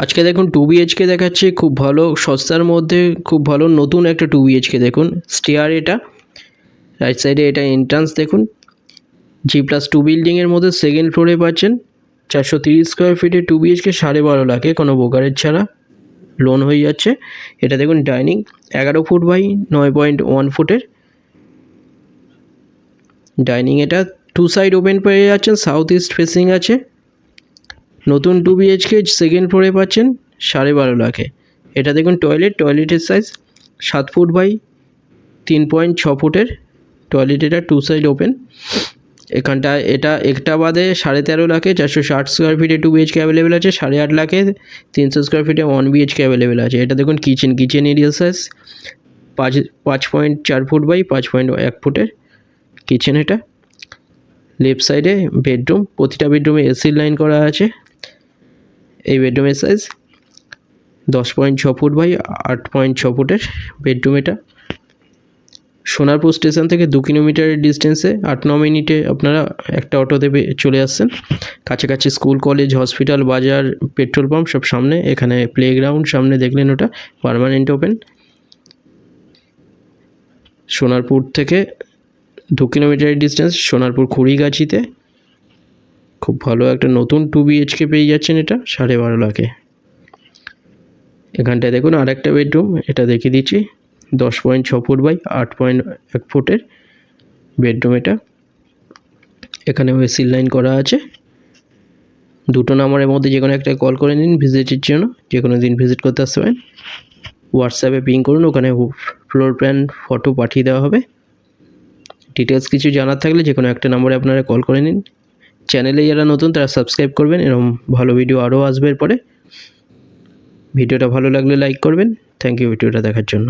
আজকে দেখুন 2 BHK দেখাচ্ছে, খুব ভালো সস্তার মধ্যে খুব ভালো নতুন একটা 2 BHK দেখুন। স্টেয়ার, এটা রাইট সাইডে, এটা এন্ট্রান্স দেখুন। G+2 বিল্ডিংয়ের মধ্যে সেকেন্ড ফ্লোরে পাচ্ছেন 430 স্কোয়ার ফিটে 2 BHK 12.5 লাখে, কোনো ব্রোকারেজ ছাড়া লোন হয়ে যাচ্ছে। এটা দেখুন ডাইনিং 11 ফুট বাই 9.1 ফুটের ডাইনিং। এটা 2 সাইড ওপেন পেয়ে যাচ্ছেন, সাউথ ইস্ট ফেসিং আছে। নতুন 2 BHK সেকেন্ড ফ্লোরে পাচ্ছেন 12.5 লাখে। এটা দেখুন টয়লেটের সাইজ 7 ফুট বাই 3.6 ফুটের টয়লেট। এটা 2 সাইড ওপেন। এখানটা এটা একটা বাদে 13.5 লাখে 460 স্কোয়ার ফিটে 2 BHK অ্যাভেলেবেল আছে। 8.5 লাখে 300 স্কোয়ার ফিটে 1 BHK অ্যাভেলেবেল আছে। এটা দেখুন kitchen area size 5.4 feet by 5.1 ফুটের কিচেন। এটা লেফট সাইডে বেডরুম, প্রতিটা বেডরুমে এসি লাইন করা আছে। এই বেডরুমের সাইজ 10.6 ফুট বাই 8.6 ফুটের বেডরুম। এটা সোনারপুর স্টেশন থেকে 2 কিলোমিটারের ডিস্টেন্সে 8-9 মিনিটে আপনারা একটা অটোতে চলে আসছেন। কাছাকাছি স্কুল, কলেজ, হসপিটাল, বাজার, পেট্রোল পাম্প সব সামনে। এখানে প্লেগ্রাউন্ড সামনে দেখলেন, ওটা পার্মানেন্ট ওপেন। সোনারপুর থেকে 2 কিলোমিটারের ডিস্টেন্স, সোনারপুর খুড়িগাছিতে খুব ভালো একটা নতুন 2 BHK পেয়ে যাচ্ছেন। এটা 12.5 লাখে। এখানটায় দেখুন আর একটা বেডরুম, এটা দেখিয়ে দিচ্ছি 10.6 ফুট বাই 8.1 ফুটের বেডরুম। এটা এখানেও এসি লাইন করা আছে। দুটো নাম্বারের মধ্যে যে কোনো একটা কল করে নিন ভিজিটের জন্য। যে কোনো দিন ভিজিট করতে আসতে পারেন। হোয়াটসঅ্যাপে পিং করুন, ওখানে ফ্লোর প্ল্যান ফটো পাঠিয়ে দেওয়া হবে। ডিটেলস কিছু জানার থাকলে যে কোনো একটা নম্বরে আপনারা কল করে নিন। চ্যানেলে যারা নতুন তারা সাবস্ক্রাইব করবেন, এরকম ভালো ভিডিও আরও আসবে এরপরে। ভিডিওটা ভালো লাগলে লাইক করবেন। থ্যাংক ইউ ভিডিওটা দেখার জন্য।